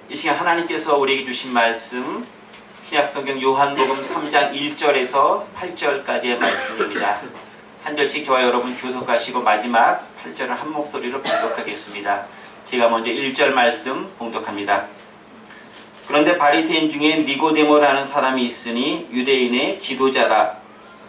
이 시간 하나님께서 우리에게 주신 말씀 신약성경 요한복음 3장 1절에서 8절까지의 말씀입니다. 한 절씩 저와 여러분 교독하시고 마지막 8절을 한 목소리로 봉독하겠습니다. 제가 먼저 1절 말씀 봉독합니다. 그런데 바리새인 중에 니고데모라는 사람이 있으니 유대인의 지도자라.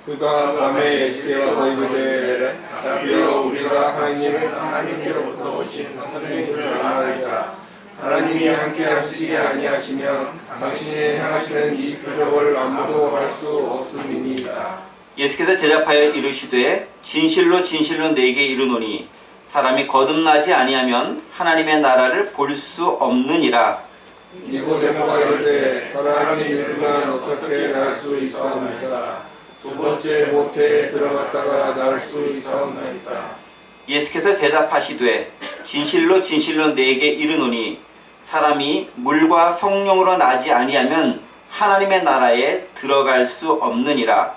그가 밤에 예수께 와서 이르되 rabbi여 우리가 하나님께로부터 오신 선생인 줄 아나이다. 하나님이 함께 하시지 아니하시면 당신이 행하시는 이 표적을 아무도 할 수 없음이니이다. 예수께서 대답하여 이르시되 진실로 진실로 내게 이르노니 사람이 거듭나지 아니하면 하나님의 나라를 볼 수 없느니라. 니고데모가 이르되 사람이 믿으면 어떻게 날 수 있사옵나이까. 두 번째 모태에 들어갔다가 날 수 있사옵나이까. 예수께서 대답하시되 진실로 진실로 내게 이르노니 사람이 물과 성령으로 나지 아니하면 하나님의 나라에 들어갈 수 없느니라.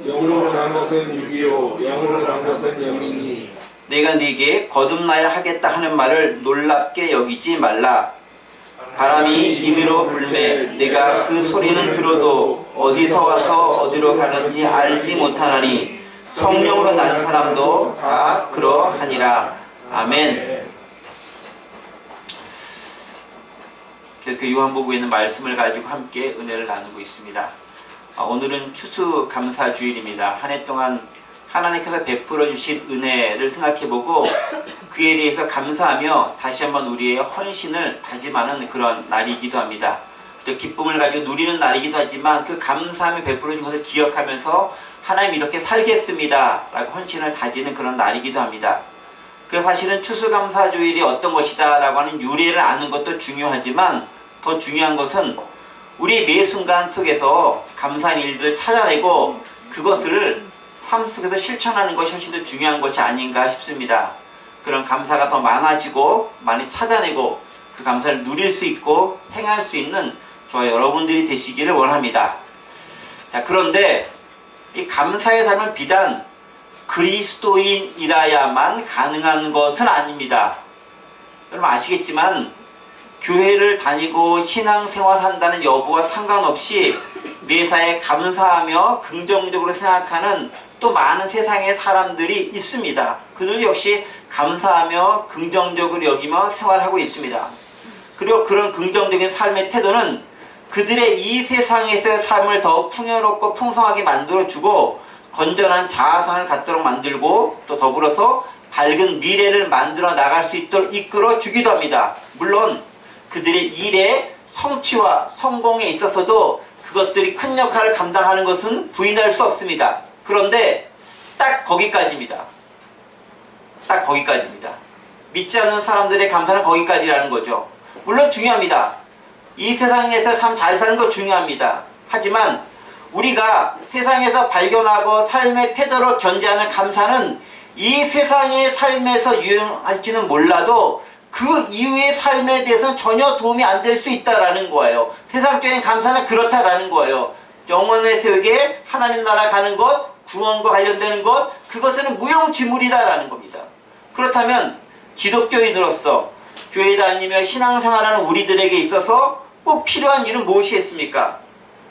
영으로 난 것은 육이요 영으로 난 것은 영이니. 내가 네게 거듭나야 하겠다 하는 말을 놀랍게 여기지 말라. 바람이 임의로 불매 내가 그 소리는 들어도 어디서 와서 어디로 가는지 알지 못하나니 성령으로 난 사람도 다 그러하니라. 아멘. 그래서 요한복음에 있는 말씀을 가지고 함께 은혜를 나누고 있습니다. 오늘은 추수감사주일입니다. 한 해 동안 하나님께서 베풀어 주신 은혜를 생각해보고 그에 대해서 감사하며 다시 한번 우리의 헌신을 다짐하는 그런 날이기도 합니다. 또 기쁨을 가지고 누리는 날이기도 하지만 그 감사하며 베풀어 준 것을 기억하면서 하나님 이렇게 살겠습니다 라고 헌신을 다지는 그런 날이기도 합니다. 그래서 사실은 추수감사주일이 어떤 것이다 라고 하는 유래를 아는 것도 중요하지만 더 중요한 것은 우리 매 순간 속에서 감사한 일들을 찾아내고 그것을 삶 속에서 실천하는 것이 훨씬 더 중요한 것이 아닌가 싶습니다. 그런 감사가 더 많아지고 많이 찾아내고 그 감사를 누릴 수 있고 행할 수 있는 저와 여러분들이 되시기를 원합니다. 자, 그런데 이 감사의 삶은 비단 그리스도인이라야만 가능한 것은 아닙니다. 여러분 아시겠지만 교회를 다니고 신앙생활한다는 여부와 상관없이 매사에 감사하며 긍정적으로 생각하는 또 많은 세상의 사람들이 있습니다. 그들 역시 감사하며 긍정적으로 여기며 생활하고 있습니다. 그리고 그런 긍정적인 삶의 태도는 그들의 이 세상에서의 삶을 더 풍요롭고 풍성하게 만들어주고 건전한 자아상을 갖도록 만들고 또 더불어서 밝은 미래를 만들어 나갈 수 있도록 이끌어 주기도 합니다. 물론 그들의 일의 성취와 성공에 있어서도 그것들이 큰 역할을 감당하는 것은 부인할 수 없습니다. 그런데 딱 거기까지입니다. 딱 거기까지입니다. 믿지 않는 사람들의 감사는 거기까지라는 거죠. 물론 중요합니다. 이 세상에서 참 잘 사는 거 중요합니다. 하지만 우리가 세상에서 발견하고 삶의 태도로 견지하는 감사는 이 세상의 삶에서 유용할지는 몰라도 그 이후의 삶에 대해서는 전혀 도움이 안 될 수 있다라는 거예요. 세상적인 감사는 그렇다라는 거예요. 영혼의 세계, 하나님 나라 가는 것, 구원과 관련되는 것, 그것은 무용지물이다라는 겁니다. 그렇다면 기독교인으로서 교회 다니며 신앙생활하는 우리들에게 있어서 꼭 필요한 일은 무엇이겠습니까?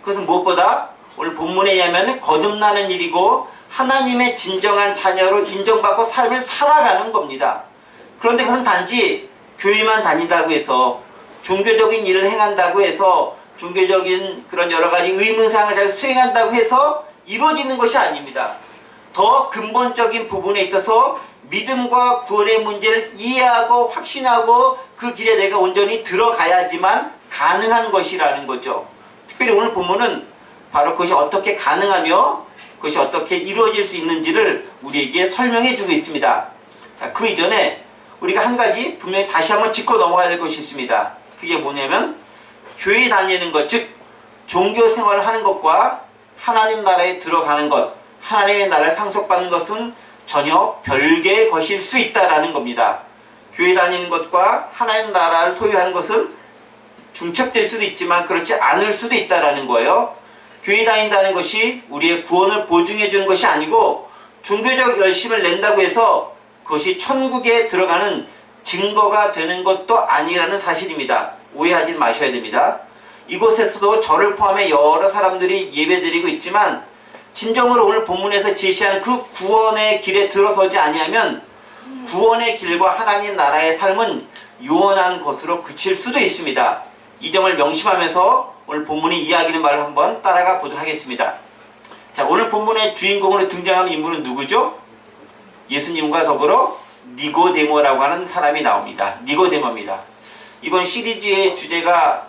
그것은 무엇보다 오늘 본문에 의하면 거듭나는 일이고 하나님의 진정한 자녀로 인정받고 삶을 살아가는 겁니다. 그런데 그것은 단지 교회만 다닌다고 해서 종교적인 일을 행한다고 해서 종교적인 그런 여러 가지 의무사항을 잘 수행한다고 해서 이루어지는 것이 아닙니다. 더 근본적인 부분에 있어서 믿음과 구원의 문제를 이해하고 확신하고 그 길에 내가 온전히 들어가야지만 가능한 것이라는 거죠. 특별히 오늘 본문은 바로 그것이 어떻게 가능하며 그것이 어떻게 이루어질 수 있는지를 우리에게 설명해 주고 있습니다. 그 이전에 우리가 한 가지 분명히 다시 한번 짚고 넘어가야 될 것이 있습니다. 그게 뭐냐면 교회 다니는 것, 즉 종교 생활을 하는 것과 하나님 나라에 들어가는 것, 하나님의 나라에 상속받는 것은 전혀 별개의 것일 수 있다라는 겁니다. 교회 다니는 것과 하나님 나라를 소유하는 것은 중첩될 수도 있지만 그렇지 않을 수도 있다라는 거예요. 교회 다닌다는 것이 우리의 구원을 보증해 주는 것이 아니고 종교적 열심을 낸다고 해서 그것이 천국에 들어가는 증거가 되는 것도 아니라는 사실입니다. 오해하지 마셔야 됩니다. 이곳에서도 저를 포함해 여러 사람들이 예배드리고 있지만 진정으로 오늘 본문에서 제시하는 그 구원의 길에 들어서지 아니하면 구원의 길과 하나님 나라의 삶은 요원한 것으로 그칠 수도 있습니다. 이 점을 명심하면서 오늘 본문이 이야기하는 말을 한번 따라가 보도록 하겠습니다. 자, 오늘 본문의 주인공으로 등장하는 인물은 누구죠? 예수님과 더불어 니고데모라고 하는 사람이 나옵니다. 니고데모입니다. 이번 시리즈의 주제가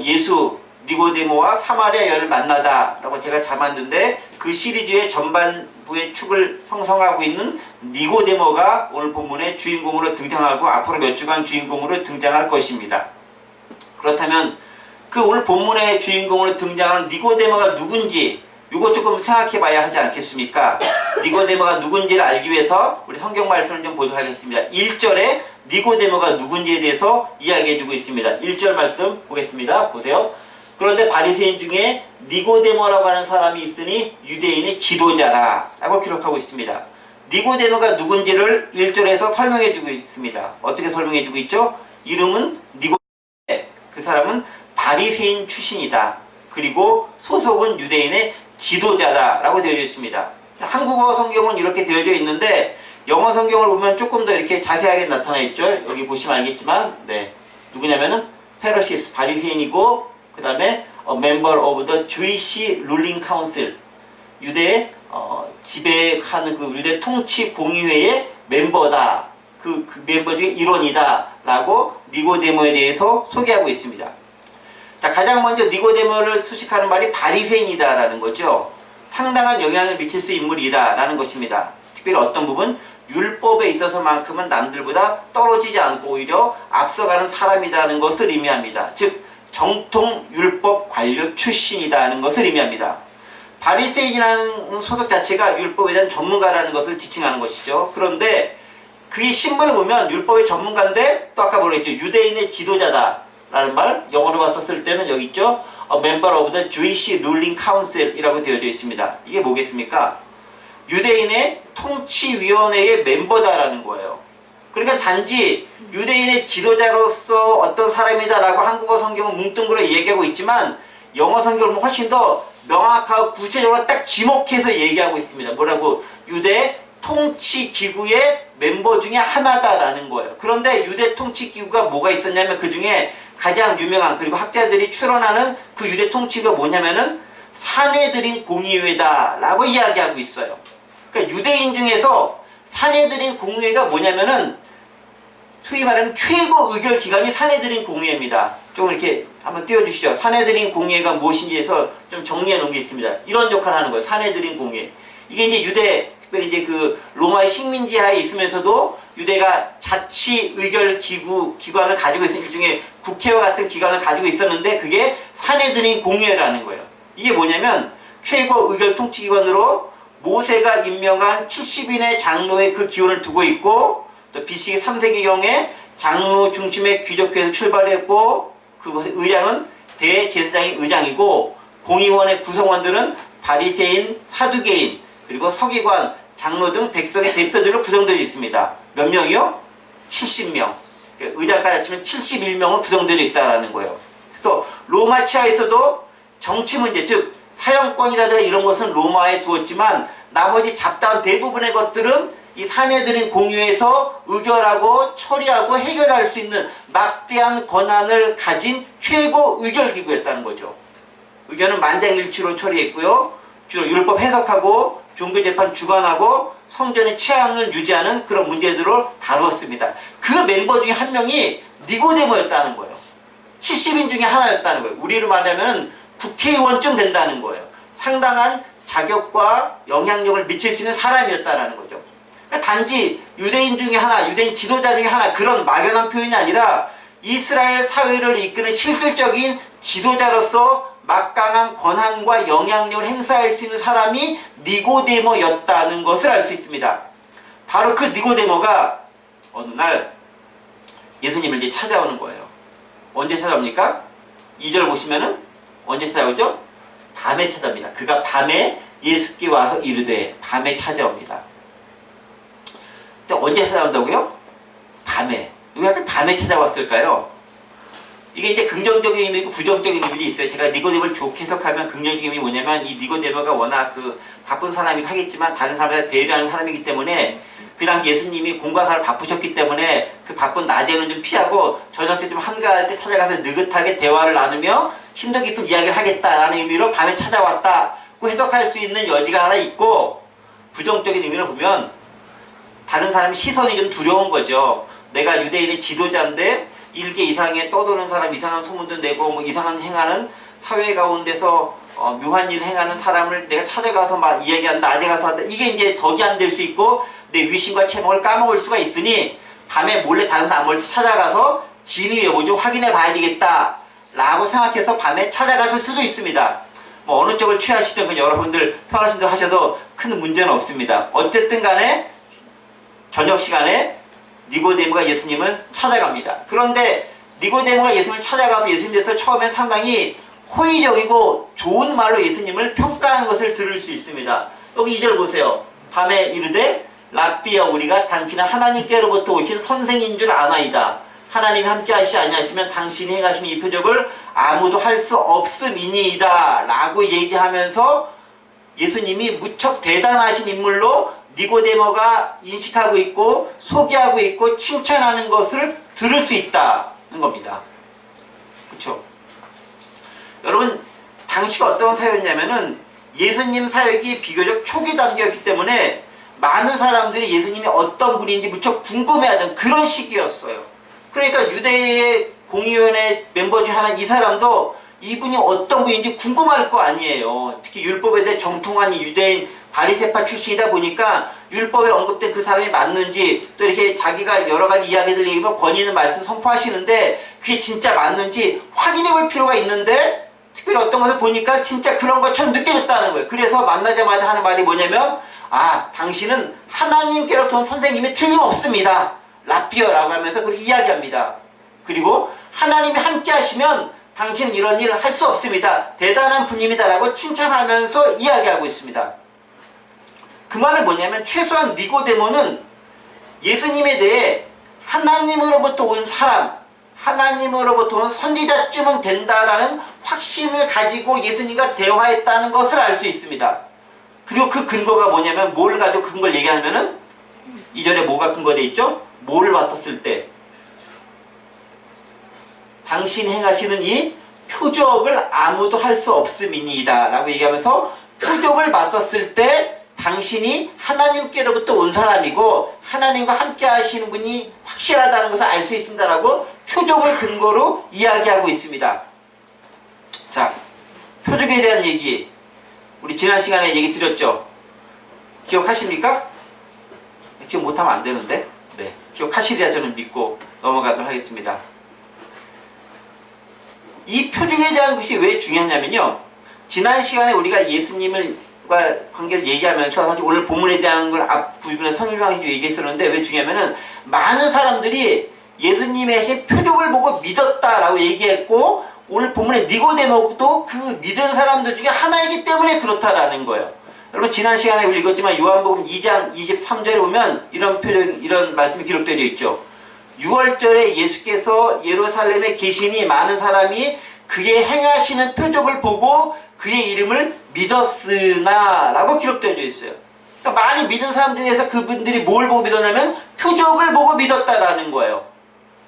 예수, 니고데모와 사마리아 여인을 만나다 라고 제가 잡았는데 그 시리즈의 전반부의 축을 형성하고 있는 니고데모가 오늘 본문의 주인공으로 등장하고 앞으로 몇 주간 주인공으로 등장할 것입니다. 그렇다면 그 오늘 본문의 주인공으로 등장하는 니고데모가 누군지 이거 조금 생각해 봐야 하지 않겠습니까? 니고데모가 누군지를 알기 위해서 우리 성경 말씀을 좀 보도록 하겠습니다. 1절에 니고데모가 누군지에 대해서 이야기해 주고 있습니다. 1절 말씀 보겠습니다. 보세요. 그런데 바리새인 중에 니고데모라고 하는 사람이 있으니 유대인의 지도자라 라고 기록하고 있습니다. 니고데모가 누군지를 1절에서 설명해 주고 있습니다. 어떻게 설명해 주고 있죠? 이름은 니고데모, 그 사람은 바리새인 출신이다. 그리고 소속은 유대인의 지도자다 라고 되어져 있습니다. 한국어 성경은 이렇게 되어져 있는데 영어 성경을 보면 조금 더 이렇게 자세하게 나타나 있죠. 여기 보시면 알겠지만 누구냐면은 페러시스 바리새인이고 그 다음에 member of the Jewish ruling council 유대 지배하는 그 유대 통치 공의회의 멤버다. 그 멤버 중에 일원이다 라고 니고데모에 대해서 소개하고 있습니다. 자, 가장 먼저 니고데모를 수식하는 말이 바리새인이다 라는 거죠. 상당한 영향을 미칠 수 있는 인물이다 라는 것입니다. 특별히 어떤 부분? 율법에 있어서만큼은 남들보다 떨어지지 않고 오히려 앞서가는 사람이라는 것을 의미합니다. 즉 정통 율법 관료 출신이라는 것을 의미합니다. 바리새인이라는 소속 자체가 율법에 대한 전문가라는 것을 지칭하는 것이죠. 그런데 그의 신분을 보면 율법의 전문가인데 또 아까 뭐라 했죠? 유대인의 지도자다 라는 말, 영어로 봤었을 때는 여기 있죠. member of the Jewish ruling council 이라고 되어져 있습니다. 이게 뭐겠습니까? 유대인의 통치위원회의 멤버다라는 거예요. 그러니까 단지 유대인의 지도자로서 어떤 사람이다 라고 한국어 성경은 뭉뚱그려 얘기하고 있지만 영어 성경은 훨씬 더 명확하고 구체적으로 딱 지목해서 얘기하고 있습니다. 뭐라고? 유대 통치기구의 멤버 중에 하나다라는 거예요. 그런데 유대 통치기구가 뭐가 있었냐면 그 중에 가장 유명한 그리고 학자들이 추론하는 그 유대 통치가 뭐냐면은 사내들인 공의회다 라고 이야기하고 있어요. 그러니까 유대인 중에서 사내들인 공의회가 뭐냐면은 소위 말하는 최고 의결 기관이 사내들인 공의회입니다. 좀 이렇게 한번 띄워주시죠. 사내들인 공의회가 무엇인지 해서 좀 정리해 놓은 게 있습니다. 이런 역할을 하는 거예요. 사내들인 공의회. 이게 이제 유대 특별히 이제 그 로마의 식민지 하에 있으면서도 유대가 자치 의결 기관을 가지고 있는 일종의 국회와 같은 기관을 가지고 있었는데 그게 사내들인 공의회라는 거예요. 이게 뭐냐면 최고 의결 통치기관으로 모세가 임명한 70인의 장로의 그 기원을 두고 있고 또 BC 3세기경에 장로 중심의 귀족회에서 출발했고 그 의장은 대제사장이 의장이고 공의원의 구성원들은 바리새인, 사두개인 그리고 서기관, 장로 등 백성의 대표들로 구성되어 있습니다. 몇 명이요? 70명. 의장까지 합치면 71명은 구성되어 있다는 거예요. 그래서 로마 치하에서도 정치 문제, 즉 사형권이라든가 이런 것은 로마에 두었지만 나머지 잡다한 대부분의 것들은 이 사내들인 공유에서 의결하고 처리하고 해결할 수 있는 막대한 권한을 가진 최고 의결기구였다는 거죠. 의견은 만장일치로 처리했고요. 주로 율법 해석하고 종교재판 주관하고 성전의 치안을 유지하는 그런 문제들을 다루었습니다. 그 멤버 중에 한 명이 니고데모였다는 거예요. 70인 중에 하나였다는 거예요. 우리로 말하면 국회의원쯤 된다는 거예요. 상당한 자격과 영향력을 미칠 수 있는 사람이었다는 거죠. 그러니까 단지 유대인 중에 하나, 유대인 지도자 중에 하나 그런 막연한 표현이 아니라 이스라엘 사회를 이끄는 실질적인 지도자로서 막강한 권한과 영향력을 행사할 수 있는 사람이 니고데모였다는 것을 알 수 있습니다. 바로 그 니고데모가 어느 날 예수님을 이제 찾아오는 거예요. 언제 찾아옵니까? 2절 보시면은 언제 찾아오죠? 밤에 찾아옵니다. 그가 밤에 예수께 와서 이르되 밤에 찾아옵니다. 근데 언제 찾아온다고요? 밤에. 왜 하필 밤에 찾아왔을까요? 이게 이제 긍정적인 의미고 부정적인 의미도 있어요. 제가 니고데모를 좋게 해석하면 긍정적인 의미 뭐냐면 이 니고데모가 워낙 그 바쁜 사람이긴 하겠지만 다른 사람들 배려하는 사람이기 때문에 그 당시 예수님이 공과사를 바쁘셨기 때문에 그 바쁜 낮에는 좀 피하고 저녁 때 좀 한가할 때 찾아가서 느긋하게 대화를 나누며 심도 깊은 이야기를 하겠다라는 의미로 밤에 찾아왔다고 해석할 수 있는 여지가 하나 있고, 부정적인 의미로 보면 다른 사람의 시선이 좀 두려운 거죠. 내가 유대인의 지도자인데 일개 이상에 떠도는 사람, 이상한 소문도 내고 뭐 이상한 행하는 사회 가운데서 묘한 일을 행하는 사람을 내가 찾아가서 막 이야기한다, 낮에 가서 한다, 이게 이제 덕이 안 될 수 있고 내 위신과 체목을 까먹을 수가 있으니 밤에 몰래 다른 사람 몰래 찾아가서 진위 여부 좀 확인해 봐야 되겠다 라고 생각해서 밤에 찾아갔을 수도 있습니다. 뭐 어느 쪽을 취하시든 여러분들 편하신 대로 하셔도 큰 문제는 없습니다. 어쨌든 간에 저녁 시간에 니고데모가 예수님을 찾아갑니다. 그런데 니고데모가 예수님을 찾아가서 예수님 대해서 처음에 상당히 호의적이고 좋은 말로 예수님을 평가하는 것을 들을 수 있습니다. 여기 2절 보세요. 밤에 이르되 랍비여, 우리가 당신은 하나님께로부터 오신 선생인 줄 아나이다. 하나님이 함께 하시지 아니하시면 당신이 행하시는 이 표적을 아무도 할 수 없음이니이다 라고 얘기하면서 예수님이 무척 대단하신 인물로 니고데모가 인식하고 있고 소개하고 있고 칭찬하는 것을 들을 수 있다는 겁니다. 그렇죠? 여러분, 당시가 어떤 사회였냐면은 예수님 사역이 비교적 초기 단계였기 때문에 많은 사람들이 예수님이 어떤 분인지 무척 궁금해하던 그런 시기였어요. 그러니까 유대의 공의원의 멤버 중 하나 이 사람도 이분이 어떤 분인지 궁금할 거 아니에요. 특히 율법에 대해 정통한 유대인 바리새파 출신이다 보니까 율법에 언급된 그 사람이 맞는지, 또 이렇게 자기가 여러 가지 이야기들 얘기하면 권위 있는 말씀 선포하시는데 그게 진짜 맞는지 확인해 볼 필요가 있는데, 특별히 어떤 것을 보니까 진짜 그런 것처럼 느껴졌다는 거예요. 그래서 만나자마자 하는 말이 뭐냐면, 아, 당신은 하나님께로부터 온 선생님이 틀림없습니다. 랍비어라고 하면서 그렇게 이야기합니다. 그리고 하나님이 함께 하시면 당신은 이런 일을 할 수 없습니다. 대단한 분입니다 라고 칭찬하면서 이야기하고 있습니다. 그 말은 뭐냐면 최소한 니고데모는 예수님에 대해 하나님으로부터 온 사람, 하나님으로부터 온 선지자쯤은 된다라는 확신을 가지고 예수님과 대화했다는 것을 알 수 있습니다. 그리고 그 근거가 뭐냐면, 뭘 가지고 근거를 얘기하면은 2절에 뭐가 근거되어 있죠? 뭐를 봤었을 때 당신 행하시는 이 표적을 아무도 할 수 없음이니이다 라고 얘기하면서 표적을 봤었을 때 당신이 하나님께로부터 온 사람이고 하나님과 함께 하시는 분이 확실하다는 것을 알 수 있습니다 라고 표적을 근거로 이야기하고 있습니다. 자, 표적에 대한 얘기 우리 지난 시간에 얘기 드렸죠? 기억하십니까? 기억 못하면 안 되는데, 네, 기억하시리라 저는 믿고 넘어가도록 하겠습니다. 이 표적에 대한 것이 왜 중요하냐면요, 지난 시간에 우리가 예수님과 관계를 얘기하면서 사실 오늘 본문에 대한 걸 앞부분에 설명해주고 얘기했었는데, 왜 중요하면은 많은 사람들이 예수님의 하신 표적을 보고 믿었다라고 얘기했고, 오늘 본문에 니고데모도 그 믿은 사람들 중에 하나이기 때문에 그렇다라는 거예요. 여러분, 지난 시간에 우리 읽었지만 요한복음 2장 23절에 보면 이런 말씀이 기록되어 있죠. 6월절에 예수께서 예루살렘에 계시니 많은 사람이 그의 행하시는 표적을 보고 그의 이름을 믿었으나 라고 기록되어 있어요. 그러니까 많이 믿은 사람 중에서 그분들이 뭘 보고 믿었냐면 표적을 보고 믿었다라는 거예요.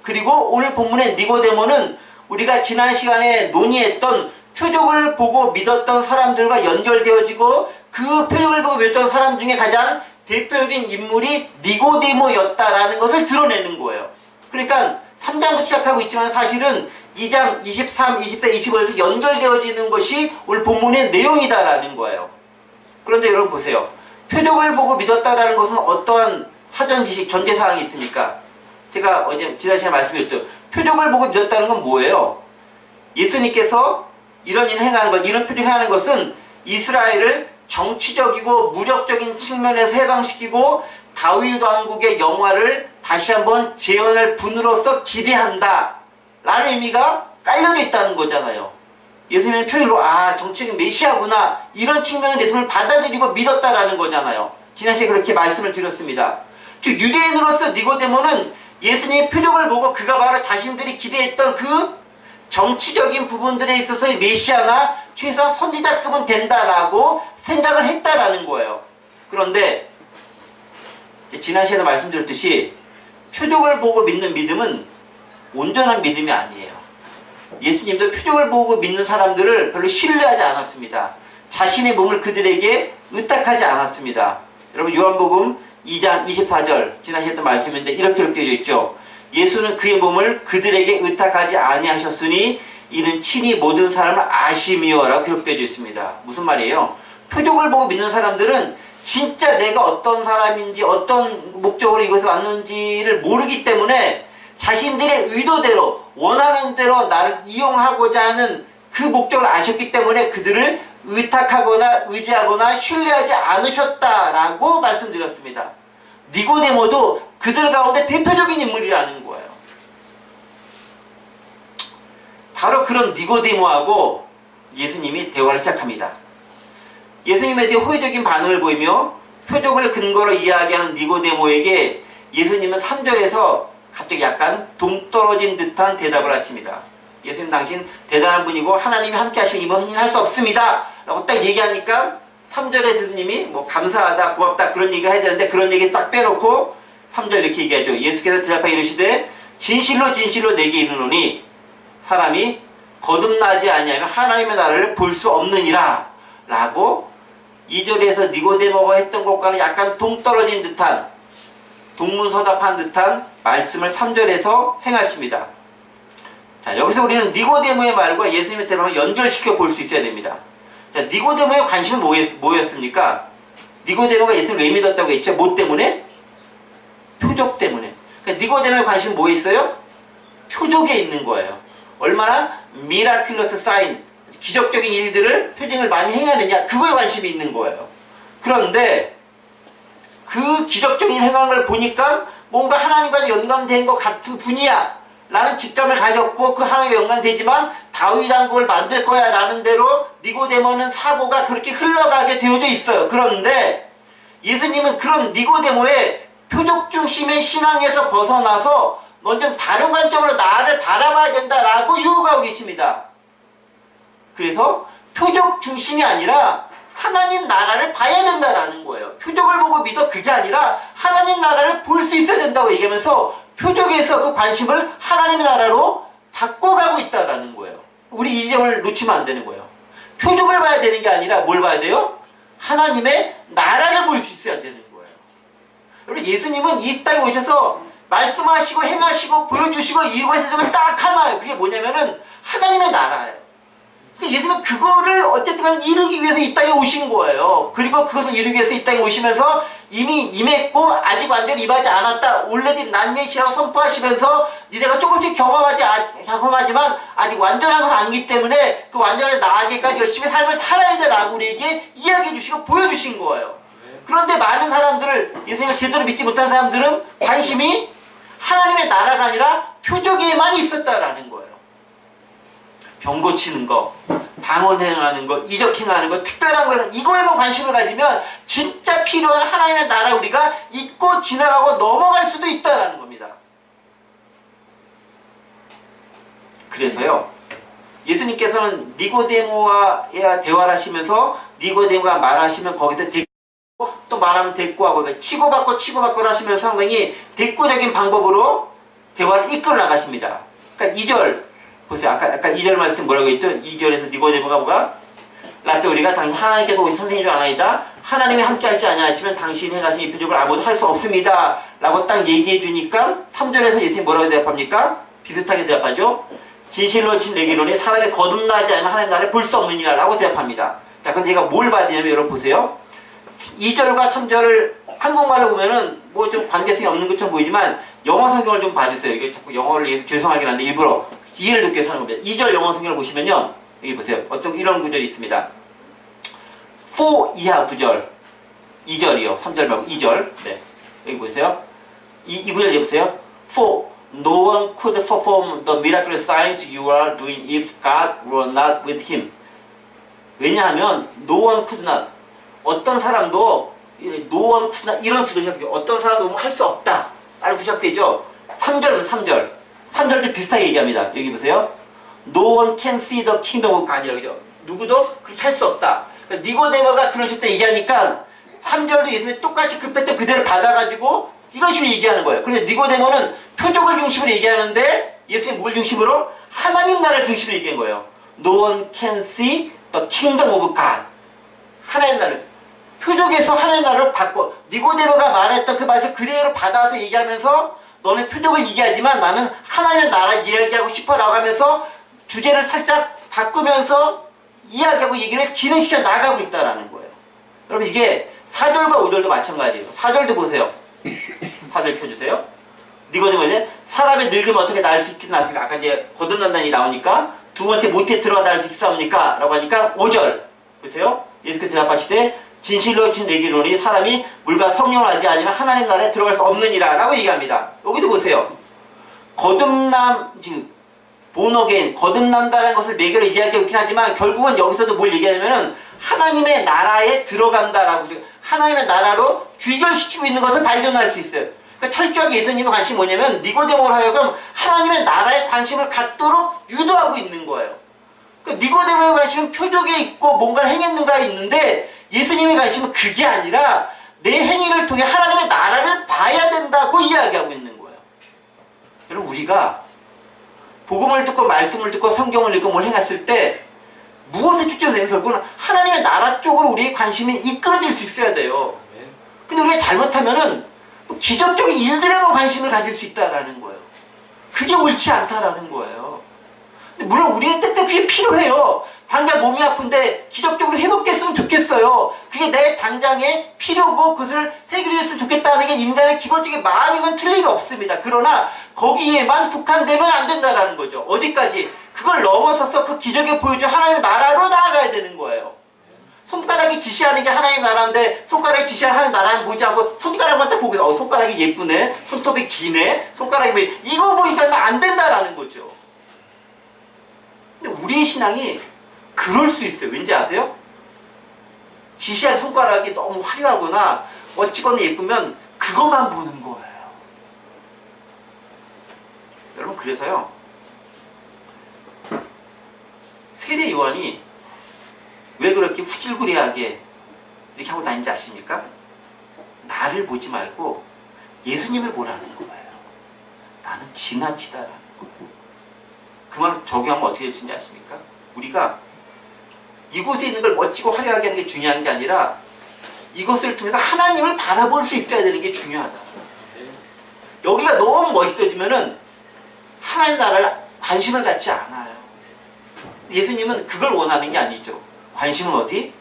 그리고 오늘 본문의 니고데모는 우리가 지난 시간에 논의했던 표적을 보고 믿었던 사람들과 연결되어지고 그 표적을 보고 믿었던 사람 중에 가장 대표적인 인물이 니고데모였다라는 것을 드러내는 거예요. 그러니까 3장부터 시작하고 있지만 사실은 2장 23, 24, 25에서 연결되어지는 것이 오늘 본문의 내용이다라는 거예요. 그런데 여러분 보세요. 표적을 보고 믿었다라는 것은 어떠한 사전 지식, 전제사항이 있습니까? 제가 어제 지난 시간에 말씀드렸죠. 표적을 보고 믿었다는 건 뭐예요? 예수님께서 이런 일을 행하는 것, 이런 표적을 행하는 것은 이스라엘을 정치적이고 무력적인 측면에서 해방시키고 다윗 왕국의 영화를 다시 한번 재현할 분으로서 기대한다 라는 의미가 깔려져 있다는 거잖아요. 예수님의 표현으로 정치적인 메시아구나 이런 측면에서 예수님을 받아들이고 믿었다라는 거잖아요. 지난 시간에 그렇게 말씀을 드렸습니다. 즉 유대인으로서 니고데모는 예수님의 표적을 보고 그가 바로 자신들이 기대했던 그 정치적인 부분들에 있어서의 메시아나 최소한 선지자급은 된다라고 생각을 했다라는 거예요. 그런데 지난 시간에 말씀드렸듯이 표적을 보고 믿는 믿음은 온전한 믿음이 아니에요. 예수님도 표적을 보고 믿는 사람들을 별로 신뢰하지 않았습니다. 자신의 몸을 그들에게 의탁하지 않았습니다. 여러분 요한복음 2장 24절 지난 시간에 말씀인데 이렇게 되어 있죠. 예수는 그의 몸을 그들에게 의탁하지 아니하셨으니 이는 친히 모든 사람을 아심이요 라고 기록되어 있습니다. 무슨 말이에요? 표적을 보고 믿는 사람들은 진짜 내가 어떤 사람인지 어떤 목적으로 이것에 왔는지를 모르기 때문에 자신들의 의도대로 원하는 대로 나를 이용하고자 하는 그 목적을 아셨기 때문에 그들을 의탁하거나 의지하거나 신뢰하지 않으셨다라고 말씀드렸습니다. 니고데모도 그들 가운데 대표적인 인물이라는 거예요. 바로 그런 니고데모하고 예수님이 대화를 시작합니다. 예수님에 대해 호의적인 반응을 보이며 표적을 근거로 이야기하는 니고데모에게 예수님은 3절에서 갑자기 약간 동떨어진 듯한 대답을 하십니다. 예수님 당신 대단한 분이고 하나님이 함께 하시면 이번 일은 할 수 없습니다 라고 딱 얘기하니까 3절에 예수님이 뭐 감사하다 고맙다 그런 얘기가 해야 되는데 그런 얘기 딱 빼놓고 3절 이렇게 얘기하죠. 예수께서 대답하여 이르시되 진실로 진실로 내게 이르노니 사람이 거듭나지 아니하면 하나님의 나라를 볼 수 없느니라 라고 2절에서 니고데모가 했던 것과는 약간 동떨어진 듯한 동문서답한 듯한 말씀을 3절에서 행하십니다. 자, 여기서 우리는 니고데모의 말과 예수님의 대답을 연결시켜 볼 수 있어야 됩니다. 자, 니고데모의 관심은 뭐였습니까? 니고데모가 예수님을 왜 믿었다고 했죠? 뭐 때문에? 표적 때문에. 그러니까 니고데모의 관심은 뭐에 있어요? 표적에 있는 거예요. 얼마나 미라큘러스 사인, 기적적인 일들을 표징을 많이 행하느냐 그거에 관심이 있는 거예요. 그런데 그 기적적인 행하는 걸 보니까 뭔가 하나님과 연관된 것 같은 분이야 라는 직감을 가졌고 그 하나님과 연관되지만 다윗이란 걸 만들 거야 라는 대로 니고데모는 사고가 그렇게 흘러가게 되어져 있어요. 그런데 예수님은 그런 니고데모의 표적 중심의 신앙에서 벗어나서 넌 좀 다른 관점으로 나를 바라봐야 된다라고 유혹하고 계십니다. 그래서 표적 중심이 아니라 하나님 나라를 봐야 된다라는 거예요. 표적을 보고 믿어 그게 아니라 하나님 나라를 볼 수 있어야 된다고 얘기하면서 표적에서 그 관심을 하나님의 나라로 바꿔가고 있다라는 거예요. 우리 이 점을 놓치면 안 되는 거예요. 표적을 봐야 되는 게 아니라 뭘 봐야 돼요? 하나님의 나라를 볼 수 있어야 되는 거예요. 여러분 예수님은 이 땅에 오셔서 말씀하시고 행하시고 보여주시고 이루고 하시는 점은 딱 하나예요. 그게 뭐냐면은 하나님의 나라예요. 예수님은 그거를 어쨌든 이루기 위해서 이 땅에 오신 거예요. 그리고 그것을 이루기 위해서 이 땅에 오시면서 이미 임했고 아직 완전히 임하지 않았다. 올레디 난예시라고 선포하시면서 니네가 조금씩 경험하지만 아직 완전한 것은 아니기 때문에 그 완전에 나아가기까지 열심히 삶을 살아야 되라고 우리에게 이야기해 주시고 보여주신 거예요. 그런데 많은 사람들을 예수님을 제대로 믿지 못한 사람들은 관심이 하나님의 나라가 아니라 표적에만 있었다라는 거예요. 병 고치는 거, 방언 행하는 거, 이적 행하는 거, 특별한 거 이거에만 관심을 가지면 진짜 필요한 하나님의 나라 우리가 잊고 지나가고 넘어갈 수도 있다라는 겁니다. 그래서요 예수님께서는 니고데모와 대화를 하시면서 니고데모가 말하시면 거기서 또 말하면 대꾸하고 치고받고 하시면서 상당히 대꾸적인 방법으로 대화를 이끌어 나가십니다. 그러니까 2절 보세요. 아까 2절 말씀 뭐라고 했죠? 2절에서 니고데모가 뭐가? 라떼 우리가 당신 하나님께서 우리 선생님 줄 아나이다. 하나님이 함께 하지 아니하시면 당신이 행하신 이 표적을 아무도 할 수 없습니다. 라고 딱 얘기해 주니까 3절에서 예수님이 뭐라고 대답합니까? 비슷하게 대답하죠. 진실로 내기로니 사람이 거듭나지 않으면 하나님 나라를 볼 수 없느니라 라고 대답합니다. 자, 근데 제가 뭘 봐야 되냐면 여러분 보세요. 2절과 3절을 한국말로 보면은 뭐 좀 관계성이 없는 것처럼 보이지만 영어 성경을 좀 봐주세요. 이게 자꾸 영어를 위해서 죄송하긴 한데 일부러 이해를 돕기 위해서 하는 겁니다. 2절 영어 성경을 보시면요. 여기 보세요. 어떤 이런 구절이 있습니다. for 이하 구절 2절이요. 3절 말고 2절. 네. 여기 보세요. 이 구절 보세요. for no one could perform the miraculous signs you are doing if God were not with him. 왜냐하면 no one could not 어떤 사람도 no one could not 이런 구절이 시작돼요. 어떤 사람도 할 수 없다 라는 구절 시작되죠. 3절은 3절도 비슷하게 얘기합니다. 여기 보세요. No one can see the kingdom of God이라고 그죠? 누구도 그렇게 할 수 없다. 그러니까 니고데모가 그런 식으로 얘기하니까 3절도 예수님이 똑같이 급했던 그대로 받아가지고 이런 식으로 얘기하는 거예요. 그런데 니고데모는 표적을 중심으로 얘기하는데 예수님 뭘 중심으로? 하나님 나라를 중심으로 얘기한 거예요. No one can see the kingdom of God. 하나님 나라를. 표적에서 하나님 나라를 바꿔. 니고데모가 말했던 그 말을 그대로 받아서 얘기하면서 너는 표적을 얘기하지만 나는 하나님의 나라를 이야기하고 싶어라고 하면서 주제를 살짝 바꾸면서 이야기하고 얘기를 진행시켜 나가고 있다는 거예요. 여러분 이게 4절과 5절도 마찬가지예요. 4절도 보세요. 4절 펴주세요. 니고데모는 사람의 늙으면 어떻게 나을 수 있겠나. 아까 이제 거듭난다는 이 나오니까 두 번째 모태 들어가 나을 수 있사옵니까? 라고 하니까 5절 보세요. 예수께서 대답하시되 진실로 진 내기로니 사람이 물과 성령을 알지 아니면 하나님 나라에 들어갈 수 없느니라 라고 얘기합니다. 여기도 보세요. 거듭남 지금 본어게인 거듭난다는 것을 매개로 이야기하고 있긴 하지만 결국은 여기서도 뭘 얘기하냐면은 하나님의 나라에 들어간다라고 하나님의 나라로 귀결시키고 있는 것을 발견할 수 있어요. 그러니까 철저하게 예수님의 관심이 뭐냐면 니고데모로 하여금 하나님의 나라에 관심을 갖도록 유도하고 있는 거예요. 그러니까 니고데모의 관심은 표적에 있고 뭔가를 행했는가에 있는데 예수님의 관심은 그게 아니라 내 행위를 통해 하나님의 나라를 봐야 된다고 이야기하고 있는 거예요. 여러분 우리가 복음을 듣고 말씀을 듣고 성경을 읽고 뭘 행했을 때 무엇에 초점되면 결국은 하나님의 나라 쪽으로 우리의 관심이 이끌어질 수 있어야 돼요. 근데 우리가 잘못하면은 기적적인 일들에만 관심을 가질 수 있다라는 거예요. 그게 옳지 않다라는 거예요. 근데 물론 우리는 때때로 그게 필요해요. 당장 몸이 아픈데 기적적으로 회복됐으면 좋겠어요. 그게 내 당장의 필요고 그것을 해결했으면 좋겠다는 게 인간의 기본적인 마음인 건 틀림이 없습니다. 그러나 거기에만 국한되면 안 된다는 거죠. 어디까지? 그걸 넘어서서 그 기적에 보여준 하나님의 나라로 나아가야 되는 거예요. 손가락이 지시하는 게 하나님 나라인데 손가락이 지시하는 하나님 나라는 보지 않고 손가락만 딱 보고 손가락이 예쁘네, 손톱이 기네, 손가락이 뭐 이거 보니까 안 된다라는 거죠. 근데 우리의 신앙이 그럴 수 있어요. 왠지 아세요? 지시한 손가락이 너무 화려하거나 어찌거나 예쁘면 그것만 보는 거예요. 여러분 그래서요 세례 요한이 왜 그렇게 후질구리하게 이렇게 하고 다니는지 아십니까? 나를 보지 말고 예수님을 보라는 거예요. 나는 지나치다라는 거예요. 그 말을 적용하면 어떻게 될 수 있는지 아십니까? 우리가 이곳에 있는 걸 멋지고 화려하게 하는 게 중요한 게 아니라 이것을 통해서 하나님을 바라볼 수 있어야 되는 게 중요하다. 여기가 너무 멋있어지면은 하나님 나라를 관심을 갖지 않아요. 예수님은 그걸 원하는 게 아니죠. 관심은 어디?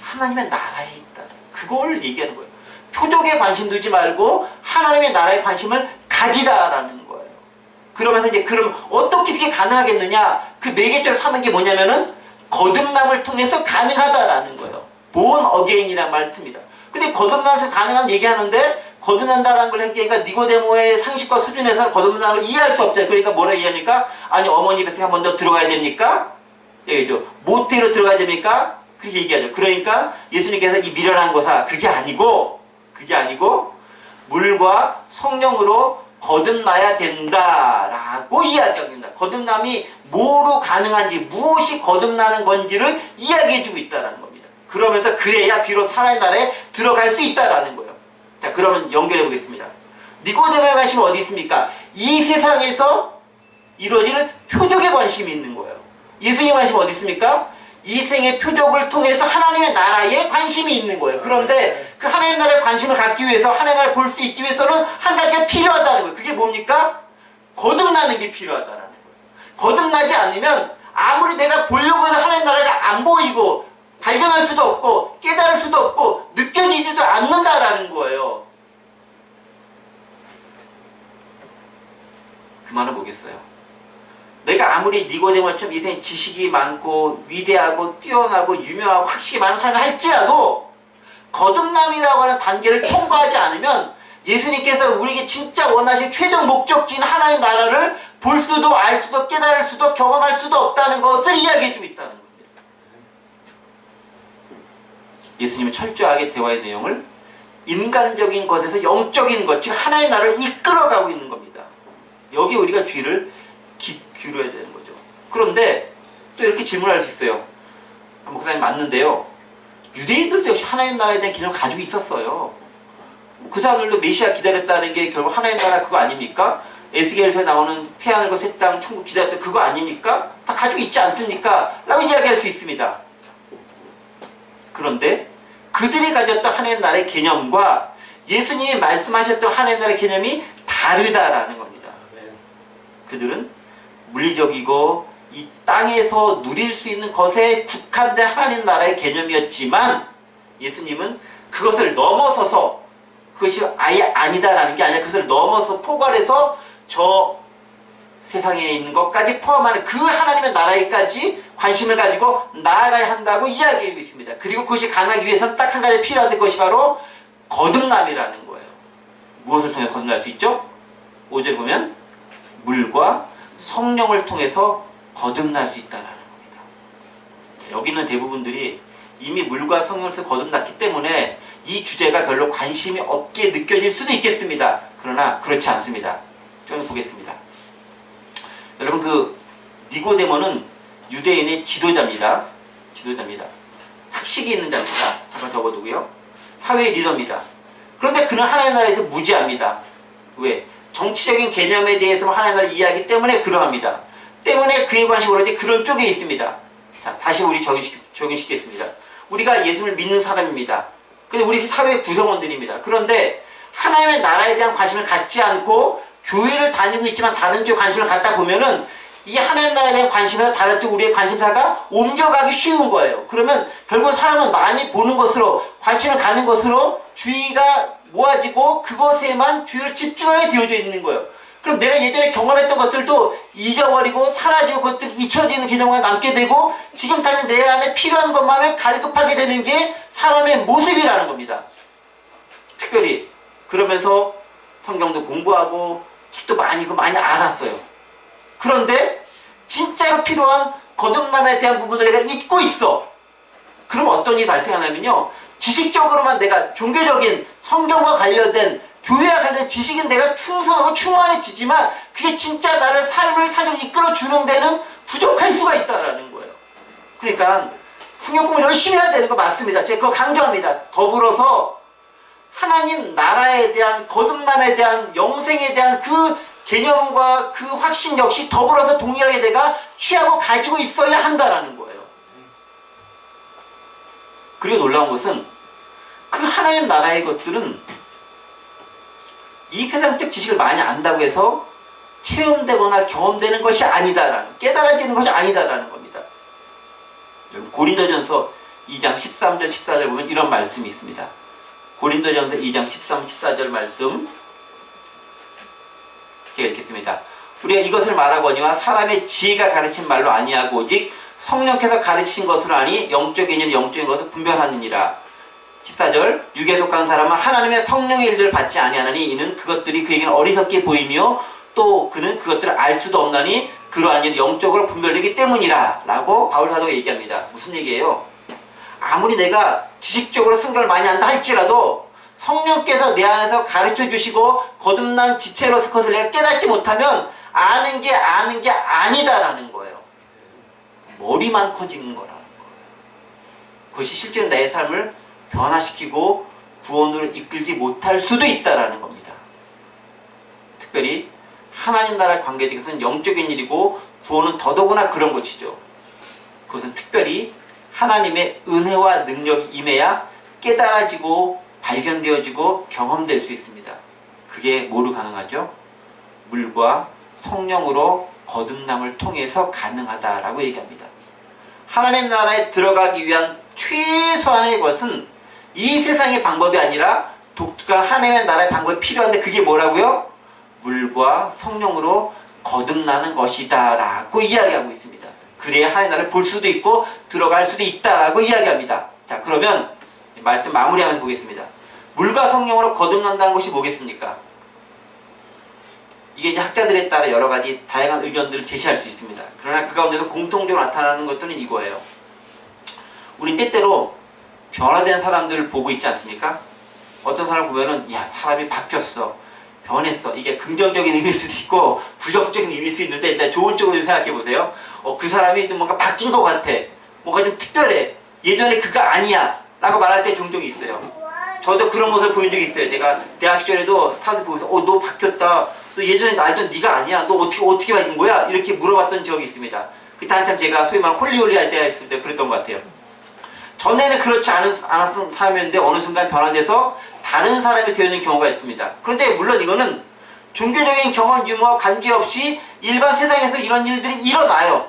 하나님의 나라에 있다. 그걸 얘기하는 거예요. 표적에 관심 두지 말고 하나님의 나라에 관심을 가지다라는 거예요. 그러면서 이제 그럼 어떻게 그게 가능하겠느냐? 그 매개체로 삼은 게 뭐냐면은 거듭남을 통해서 가능하다라는 거예요. born again이라는 말을 씁니다. 근데 거듭남에서 가능한 얘기하는데 거듭난다라는 걸 얘기하니까 니고데모의 상식과 수준에서 거듭남을 걸 이해할 수 없잖아요. 그러니까 뭐라 얘기합니까? 아니 어머니 뱃속에 먼저 들어가야 됩니까? 얘기죠. 모태로 들어가야 됩니까? 그렇게 얘기하죠. 그러니까 예수님께서 이 미련한 거사 그게 아니고 물과 성령으로 거듭나야 된다라고 이야기합니다. 거듭남이 뭐로 가능한지 무엇이 거듭나는 건지를 이야기해주고 있다는 겁니다. 그러면서 그래야 비로소 하나님 나라에 들어갈 수 있다라는 거예요. 자 그러면 연결해 보겠습니다. 니고데모의 관심은 어디 있습니까? 이 세상에서 이루어지는 표적에 관심이 있는 거예요. 예수님의 관심은 어디 있습니까? 이 생의 표적을 통해서 하나님의 나라에 관심이 있는 거예요. 그런데 그 하나님의 나라에 관심을 갖기 위해서 하나님의 나라를 볼 수 있기 위해서는 한 가지가 필요하다는 거예요. 그게 뭡니까? 거듭나는 게 필요하다는 거예요. 거듭나지 않으면 아무리 내가 보려고 해도 하나님의 나라가 안 보이고 발견할 수도 없고 깨달을 수도 없고 느껴지지도 않는다라는 거예요. 그 말은 뭐겠어요? 내가 아무리 니고데모처럼 인생 지식이 많고 위대하고 뛰어나고 유명하고 학식이 많은 삶을 할지라도 거듭남이라고 하는 단계를 통과하지 않으면 예수님께서 우리에게 진짜 원하신 최종 목적지인 하나님의 나라를 볼 수도 알 수도 깨달을 수도 경험할 수도 없다는 것을 이야기해주고 있다는 겁니다. 예수님은 철저하게 대화의 내용을 인간적인 것에서 영적인 것, 즉 하나님의 나라를 이끌어가고 있는 겁니다. 여기 우리가 주의를 기울여야 되는 거죠. 그런데 또 이렇게 질문할 수 있어요. 목사님 맞는데요. 유대인들도 역시 하나님 나라에 대한 개념을 가지고 있었어요. 그 사람들도 메시아 기다렸다는 게 결국 하나님 나라 그거 아닙니까? 에스겔에서 나오는 태하늘과 새 땅 천국 기다렸다 그거 아닙니까? 다 가지고 있지 않습니까? 라고 이야기할 수 있습니다. 그런데 그들이 가졌던 하나님 나라의 개념과 예수님이 말씀하셨던 하나님 나라의 개념이 다르다라는 겁니다. 그들은 물리적이고 이 땅에서 누릴 수 있는 것에 국한된 하나님 나라의 개념이었지만 예수님은 그것을 넘어서서 그것이 아예 아니다라는 게 아니라 그것을 넘어서 포괄해서 저 세상에 있는 것까지 포함하는 그 하나님의 나라에까지 관심을 가지고 나아가야 한다고 이야기하고 있습니다. 그리고 그것이 가능하기 위해서는 딱 한 가지 필요한데 그것이 바로 거듭남이라는 거예요. 무엇을 통해서 거듭날 수 있죠? 5절 보면 물과 성령을 통해서 거듭날 수 있다는 겁니다. 여기는 대부분들이 이미 물과 성령을 통해서 거듭났기 때문에 이 주제가 별로 관심이 없게 느껴질 수도 있겠습니다. 그러나 그렇지 않습니다. 좀 보겠습니다. 여러분 그 니고데모는 유대인의 지도자입니다. 학식이 있는 자입니다. 잠깐 적어두고요. 사회의 리더입니다. 그런데 그는 하나님 나라에서 무지합니다. 왜? 정치적인 개념에 대해서 하나님 나라를 이해하기 때문에 그러합니다. 때문에 그에 관심이 오로지 그런 쪽에 있습니다. 자, 다시 우리 적용시키겠습니다. 우리가 예수님을 믿는 사람입니다. 근데 우리 사회의 구성원들입니다. 그런데 하나님의 나라에 대한 관심을 갖지 않고 교회를 다니고 있지만 다른 쪽에 관심을 갖다 보면은 이 하나님 나라에 대한 관심에서 다른 쪽 우리의 관심사가 옮겨가기 쉬운 거예요. 그러면 결국 사람은 많이 보는 것으로 관심을 가는 것으로 주의가 모아지고 그것에만 주의를 집중하게 되어져 있는 거예요. 그럼 내가 예전에 경험했던 것들도 잊어버리고 사라지고 그것들이 잊혀지는 개념과 남게 되고 지금 당장 내 안에 필요한 것만을 갈급하게 되는 게 사람의 모습이라는 겁니다. 특별히 그러면서 성경도 공부하고 책도 많이 알았어요. 그런데 진짜로 필요한 거듭남에 대한 부분을 내가 잊고 있어. 그럼 어떤 일이 발생하냐면요. 지식적으로만 내가 종교적인 성경과 관련된 교회와 관련된 지식은 내가 충성하고 충만해지지만 그게 진짜 나를 삶을 사정 이끌어주는 데는 부족할 수가 있다는 거예요. 그러니까 성경 공부를 열심히 해야 되는 거 맞습니다. 제가 그거 강조합니다. 더불어서 하나님 나라에 대한 거듭남에 대한 영생에 대한 그 개념과 그 확신 역시 더불어서 동일하게 내가 취하고 가지고 있어야 한다라는 거예요. 그리고 놀라운 것은 그 하나님 나라의 것들은 이 세상적 지식을 많이 안다고 해서 체험되거나 경험되는 것이 아니다라는, 깨달아지는 것이 아니다라는 겁니다. 고린도전서 2장 13절 14절 보면 이런 말씀이 있습니다. 고린도전서 2장 13, 14절 말씀 제가 읽겠습니다. 우리가 이것을 말하거니와 사람의 지혜가 가르친 말로 아니하고 오직 성령께서 가르치신 것으로 아니 영적인 일 영적인 것을 분별하느니라. 14절 육에 속한 사람은 하나님의 성령의 일들을 받지 아니하나니 이는 그것들이 그에게는 어리석게 보이며 또 그는 그것들을 알 수도 없나니 그러한 일은 영적으로 분별되기 때문이라 라고 바울 사도가 얘기합니다. 무슨 얘기예요? 아무리 내가 지식적으로 성경을 많이 안다 할지라도 성령께서 내 안에서 가르쳐 주시고 거듭난 지체로서 그것을 내가 깨닫지 못하면 아는 게 아니다라는 거예요. 머리만 커지는 거라는 거예요. 그것이 실제로 나의 삶을 변화시키고 구원으로 이끌지 못할 수도 있다라는 겁니다. 특별히 하나님 나라에 관계된 것은 영적인 일이고 구원은 더더구나 그런 것이죠. 그것은 특별히 하나님의 은혜와 능력이 임해야 깨달아지고 발견되어지고 경험될 수 있습니다. 그게 뭐로 가능하죠? 물과 성령으로 거듭남을 통해서 가능하다라고 얘기합니다. 하나님 나라에 들어가기 위한 최소한의 것은 이 세상의 방법이 아니라 독특한 하나님의 나라의 방법이 필요한데 그게 뭐라고요? 물과 성령으로 거듭나는 것이다 라고 이야기하고 있습니다. 그래야 하나님 나라를 볼 수도 있고 들어갈 수도 있다라고 이야기합니다. 자, 그러면 말씀 마무리하면서 보겠습니다. 물과 성령으로 거듭난다는 것이 뭐겠습니까? 이게 이제 학자들에 따라 여러 가지 다양한 의견들을 제시할 수 있습니다. 그러나 그 가운데서 공통적으로 나타나는 것들은 이거예요. 우리 때때로 변화된 사람들을 보고 있지 않습니까? 어떤 사람을 보면은 야, 사람이 바뀌었어. 변했어. 이게 긍정적인 의미일 수도 있고 부정적인 의미일 수 있는데 일단 좋은 쪽으로 좀 생각해 보세요. 그 사람이 좀 뭔가 바뀐 것 같아. 뭔가 좀 특별해. 예전에 그가 아니야 라고 말할 때 종종 있어요. 저도 그런 모습을 보인 적이 있어요. 제가 대학 시절에도 사람들 보면서 너 바뀌었다. 너 예전에 알던 네가 아니야. 너 어떻게 바뀐 거야? 이렇게 물어봤던 적이 있습니다. 그때 한참 제가 소위 말하는 홀리홀리 할 때가 있을 때 그랬던 것 같아요. 전에는 그렇지 않았던 사람이었는데 어느 순간 변화돼서 다른 사람이 되는 경우가 있습니다. 그런데 물론 이거는 종교적인 경험 유무와 관계없이 일반 세상에서 이런 일들이 일어나요.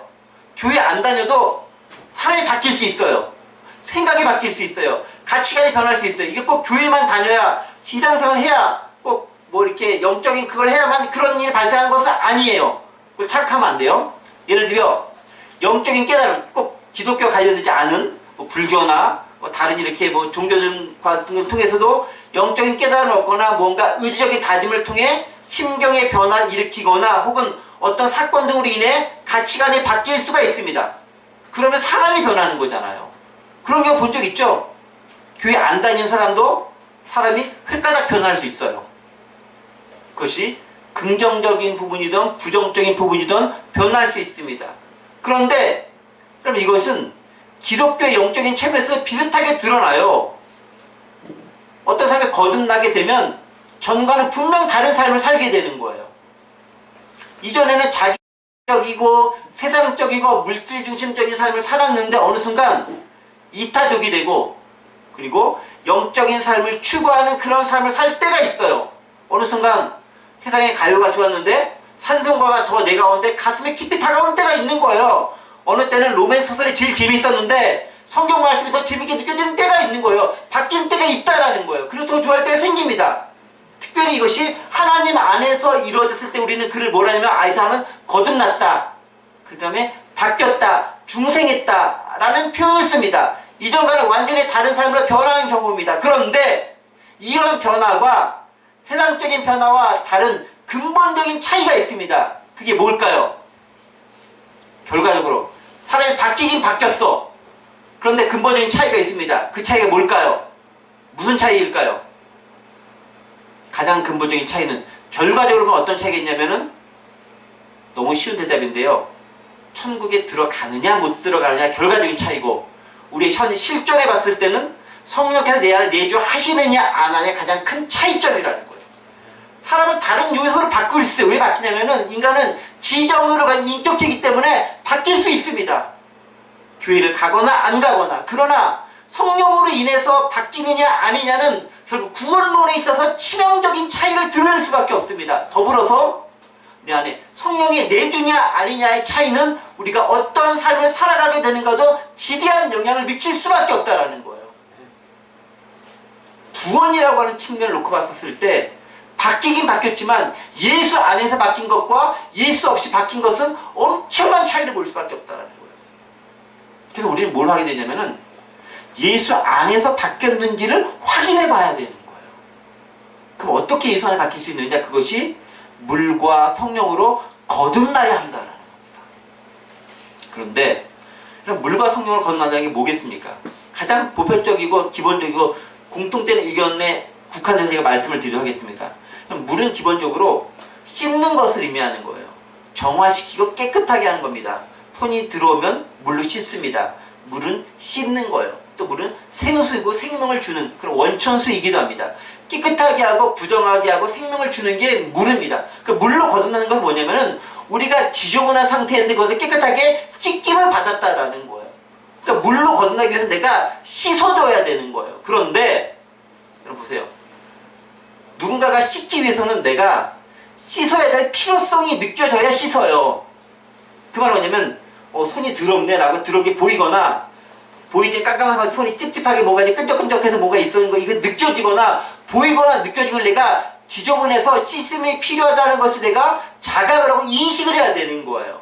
교회 안 다녀도 사람이 바뀔 수 있어요. 생각이 바뀔 수 있어요. 가치관이 변할 수 있어요. 이게 꼭 교회만 다녀야 신앙생활 해야 꼭 뭐 이렇게 영적인 그걸 해야만 그런 일이 발생하는 것은 아니에요. 그걸 착각하면 안 돼요. 예를 들어 영적인 깨달음 꼭 기독교 관련되지 않은 뭐 불교나 뭐 다른 이렇게 뭐 종교들 같은 걸 통해서도 영적인 깨달음을 얻거나 뭔가 의지적인 다짐을 통해 심경의 변화를 일으키거나 혹은 어떤 사건 등으로 인해 가치관이 바뀔 수가 있습니다. 그러면 사람이 변하는 거잖아요. 그런 경우 본 적 있죠? 교회 안 다니는 사람도 사람이 획가닥 변할 수 있어요. 그것이 긍정적인 부분이든 부정적인 부분이든 변할 수 있습니다. 그런데 그럼 이것은 기독교의 영적인 체면에서 비슷하게 드러나요. 어떤 사람이 거듭나게 되면 전과는 분명 다른 삶을 살게 되는 거예요. 이전에는 자기적이고 세상적이고 물질 중심적인 삶을 살았는데 어느 순간 이타적이 되고 그리고 영적인 삶을 추구하는 그런 삶을 살 때가 있어요. 어느 순간 세상에 가요가 좋았는데 찬송가가 더 내 가운데 가슴에 깊이 다가오는 때가 있는 거예요. 어느 때는 로맨스 소설이 제일 재밌었는데 성경 말씀이 더 재밌게 느껴지는 때가 있는 거예요. 바뀐 때가 있다라는 거예요. 그리고 더 좋아할 때가 생깁니다. 특별히 이것이 하나님 안에서 이루어졌을 때 우리는 그를 뭐라 하냐면 이 사람은 거듭났다. 그 다음에 바뀌었다. 중생했다. 라는 표현을 씁니다. 이전과는 완전히 다른 삶으로 변하는 경우입니다. 그런데 이런 변화가 세상적인 변화와 다른 근본적인 차이가 있습니다. 그게 뭘까요? 결과적으로 사람이 바뀌긴 바뀌었어. 그런데 근본적인 차이가 있습니다. 그 차이가 뭘까요? 무슨 차이일까요? 가장 근본적인 차이는 결과적으로 보면 어떤 차이가 있냐면은 너무 쉬운 대답인데요. 천국에 들어가느냐 못 들어가느냐 결과적인 차이고 우리의 현 실존해 봤을 때는 성령께서 내 안에 내주하시느냐 안 하느냐 가장 큰 차이점이라는 거예요. 사람은 다른 요소로 바꿀 수 있어요. 왜 바뀌냐면은 인간은 지정으로 간 인격체이기 때문에 바뀔 수 있습니다. 교회를 가거나 안 가거나. 그러나 성령으로 인해서 바뀌느냐 아니냐는 결국 구원론에 있어서 치명적인 차이를 드러낼 수밖에 없습니다. 더불어서 내 안에 성령이 내주냐 아니냐의 차이는 우리가 어떤 삶을 살아가게 되는가도 지대한 영향을 미칠 수밖에 없다라는 거예요. 구원이라고 하는 측면을 놓고 봤었을 때 바뀌긴 바뀌었지만 예수 안에서 바뀐 것과 예수 없이 바뀐 것은 엄청난 차이를 볼 수밖에 없다라는 거예요. 그래서 우리는 뭘 하게 되냐면은 예수 안에서 바뀌었는지를 확인해 봐야 되는 거예요. 그럼 어떻게 예수 안에 바뀔 수 있느냐? 그것이 물과 성령으로 거듭나야 한다는 겁니다. 그런데 그럼 물과 성령으로 거듭난다는 게 뭐겠습니까? 가장 보편적이고 기본적이고 공통되는 의견에 국한해서 제가 말씀을 드리도록 하겠습니다. 그럼 물은 기본적으로 씻는 것을 의미하는 거예요. 정화시키고 깨끗하게 하는 겁니다. 손이 들어오면 물로 씻습니다. 물은 씻는 거예요. 또 물은 생수이고 생명을 주는 그런 원천수이기도 합니다. 깨끗하게 하고 부정하게 하고 생명을 주는 게 물입니다. 그 물로 거듭나는 건 뭐냐면은 우리가 지저분한 상태인데 그것을 깨끗하게 씻김을 받았다라는 거예요. 그러니까 물로 거듭나기 위해서 내가 씻어줘야 되는 거예요. 그런데 여러분 보세요. 누군가가 씻기 위해서는 내가 씻어야 될 필요성이 느껴져야 씻어요. 그 말은 뭐냐면 손이 더럽네 라고 더럽게 보이거나 보이지 깜깜하고 손이 찝찝하게 뭔가 끈적끈적해서 뭔가 있었는 거 이거 느껴지거나 보이거나 느껴지걸 내가 지저분해서 씻음이 필요하다는 것을 내가 자각을 하고 인식을 해야 되는 거예요.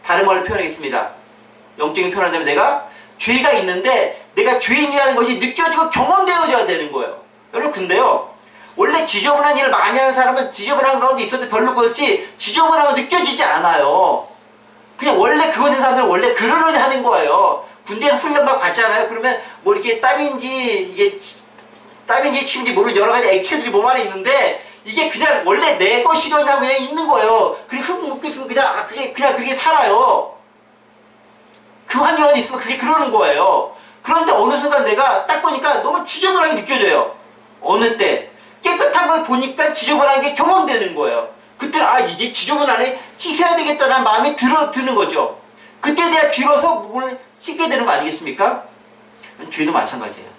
다른 말로 표현하겠습니다. 영적인 표현하자면 내가 죄가 있는데 내가 죄인이라는 것이 느껴지고 경험되어져야 되는 거예요. 여러분 근데요 원래 지저분한 일을 많이 하는 사람은 지저분한 가운데 있어도 별로 그것이 지저분하고 느껴지지 않아요. 그냥 원래 그것인 사람들은 원래 그러려니 하는 거예요. 군대에서 훈련 막 받잖아요. 그러면 뭐 이렇게 땀인지 침인지 모르는 여러 가지 액체들이 몸 안에 있는데 이게 그냥 원래 내 것이려나 그냥 있는 거예요. 그리고 흙 묻고 있으면 그냥 그냥 그렇게 살아요. 그 환경에 있으면 그게 그러는 거예요. 그런데 어느 순간 내가 딱 보니까 너무 지저분하게 느껴져요. 어느 때 깨끗한 걸 보니까 지저분한 게 경험되는 거예요. 그때는 이게 지저분하네, 씻어야 되겠다는 마음이 드는 거죠. 그때 내가 비로소 몸을 씻게 되는 거 아니겠습니까? 죄도 마찬가지예요.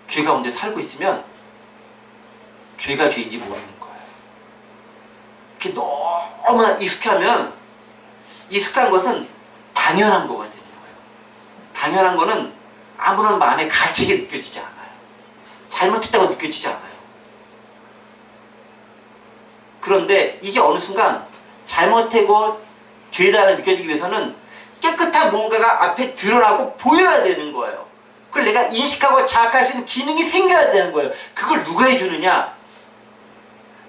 죄 가운데 살고 있으면 죄가 죄인지 모르는 거예요. 그게 너무나 익숙하면 익숙한 것은 당연한 거가 되는 거예요. 당연한 거는 아무런 마음에 갇히게 느껴지지 않아요. 잘못했다고 느껴지지 않아요. 그런데 이게 어느 순간 잘못하고 죄다라고 느껴지기 위해서는 깨끗한 뭔가가 앞에 드러나고 보여야 되는 거예요. 그걸 내가 인식하고 자각할 수 있는 기능이 생겨야 되는 거예요. 그걸 누가 해주느냐?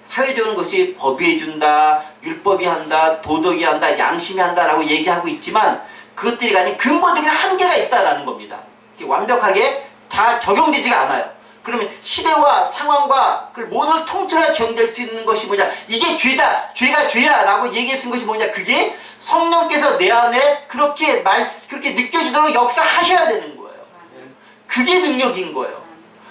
사회적인 것이 법이 해준다, 율법이 한다, 도덕이 한다, 양심이 한다라고 얘기하고 있지만 그것들이 아닌 근본적인 한계가 있다라는 겁니다. 완벽하게 다 적용되지가 않아요. 그러면 시대와 상황과 그 모든 통틀어 적용될 수 있는 것이 뭐냐? 이게 죄다, 죄가 죄야 라고 얘기해 쓴 것이 뭐냐? 그게 성령께서 내 안에 그렇게 느껴지도록 역사하셔야 되는 거예요. 그게 능력인 거예요.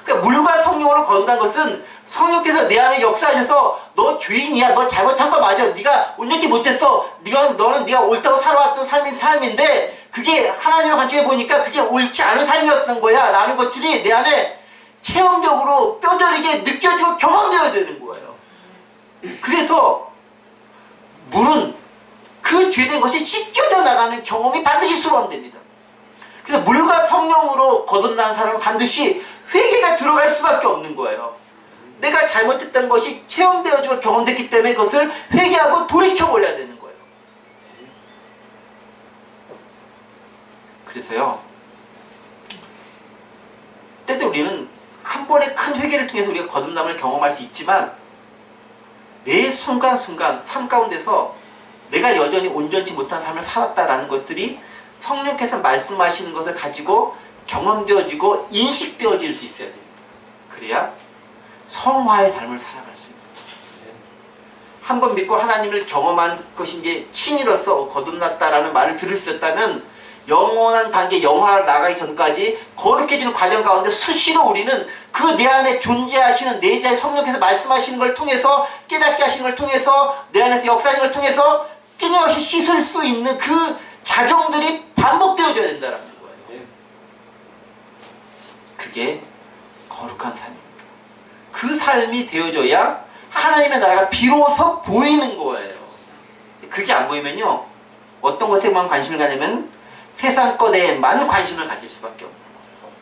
그러니까 물과 성령으로 거듭난 것은 성령께서 내 안에 역사하셔서 너 죄인이야, 너 잘못한 거 맞아, 네가 온전히 못했어, 너는 네가 옳다고 살아왔던 삶인데 그게 하나님의 관점에 보니까 그게 옳지 않은 삶이었던 거야 라는 것들이 내 안에 체험적으로 뼈저리게 느껴지고 경험되어야 되는 거예요. 그래서 물은 그 죄된 것이 씻겨져 나가는 경험이 반드시 수반됩니다. 그래서 물과 성령으로 거듭난 사람은 반드시 회개가 들어갈 수밖에 없는 거예요. 내가 잘못했던 것이 체험되어지고 경험됐기 때문에 그것을 회개하고 돌이켜버려야 되는 거예요. 그래서요, 때때 우리는 한 번의 큰 회개를 통해서 우리가 거듭남을 경험할 수 있지만 매 순간순간 삶 가운데서 내가 여전히 온전치 못한 삶을 살았다라는 것들이 성령께서 말씀하시는 것을 가지고 경험되어지고 인식되어질 수 있어야 됩니다. 그래야 성화의 삶을 살아갈 수 있습니다. 한 번 믿고 하나님을 경험한 것이 이제 친이로서 거듭났다라는 말을 들을 수 있다면 영원한 단계, 영화를 나가기 전까지 거룩해지는 과정 가운데 수시로 우리는 그 내 안에 존재하시는 내자의 성령께서 말씀하시는 걸 통해서, 깨닫게 하시는 걸 통해서, 내 안에서 역사하는 걸 통해서 끊임없이 씻을 수 있는 그 작용들이 반복되어져야 된다는 거예요. 그게 거룩한 삶입니다. 그 삶이 되어져야 하나님의 나라가 비로소 보이는 거예요. 그게 안 보이면요, 어떤 것에만 관심을 가냐면 세상 것에만 관심을 가질 수밖에 없는 거예요.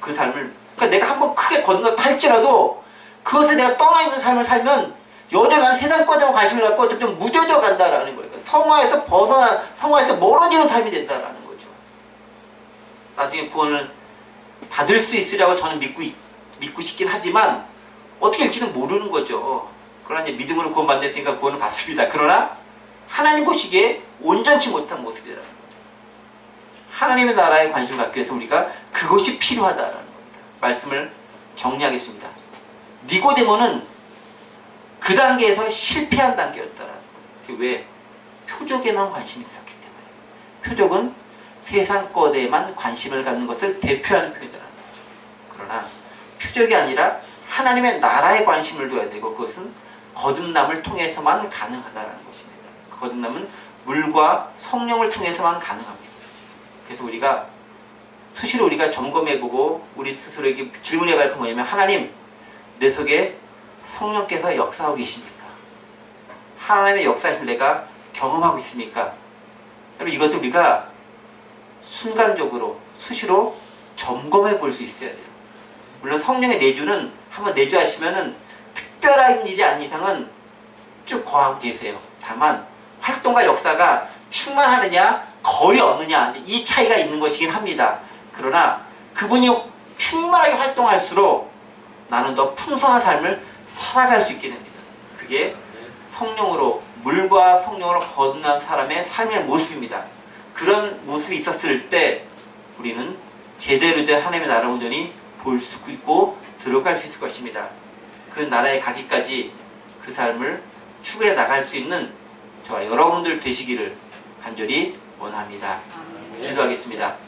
그 삶을, 그러니까 내가 한번 크게 건넜다 할지라도 그것에 내가 떠나 있는 삶을 살면 여전히 나는 세상 것에만 관심을 갖고 좀 무뎌져 간다라는 거예요. 그러니까 성화에서 멀어지는 삶이 된다라는 거죠. 나중에 구원을 받을 수 있으라고 저는 믿고 싶긴 하지만 어떻게 될지는 모르는 거죠. 그러나 이제 믿음으로 구원받았으니까 구원을 받습니다. 그러나 하나님 보시기에 온전치 못한 모습이라는 거죠. 하나님의 나라에 관심을 갖기 위해서 우리가 그것이 필요하다라는 겁니다. 말씀을 정리하겠습니다. 니고데모는 그 단계에서 실패한 단계였다라는 거예요. 왜? 표적에만 관심이 있었기 때문에. 표적은 세상 것에만 관심을 갖는 것을 대표하는 표현이라는 거죠. 그러나 표적이 아니라 하나님의 나라에 관심을 둬야 되고 그것은 거듭남을 통해서만 가능하다는 것입니다. 그 거듭남은 물과 성령을 통해서만 가능합니다. 그래서 우리가 수시로 우리가 점검해보고 우리 스스로에게 질문해봐야 할 건 뭐냐면, 하나님, 내 속에 성령께서 역사하고 계십니까? 하나님의 역사를 내가 경험하고 있습니까? 여러분, 이것도 우리가 순간적으로 수시로 점검해 볼 수 있어야 돼요. 물론 성령의 내주는 한번 내주하시면은 특별한 일이 아닌 이상은 쭉 거하고 계세요. 다만 활동과 역사가 충만하느냐 거의 없느냐, 이 차이가 있는 것이긴 합니다. 그러나 그분이 충만하게 활동할수록 나는 더 풍성한 삶을 살아갈 수 있게 됩니다. 그게 성령으로, 물과 성령으로 거듭난 사람의 삶의 모습입니다. 그런 모습이 있었을 때 우리는 제대로 된 하나님의 나라 온전히 볼 수 있고 들어갈 수 있을 것입니다. 그 나라에 가기까지 그 삶을 추구해 나갈 수 있는 저와 여러분들 되시기를 간절히 원합니다. 기도하겠습니다.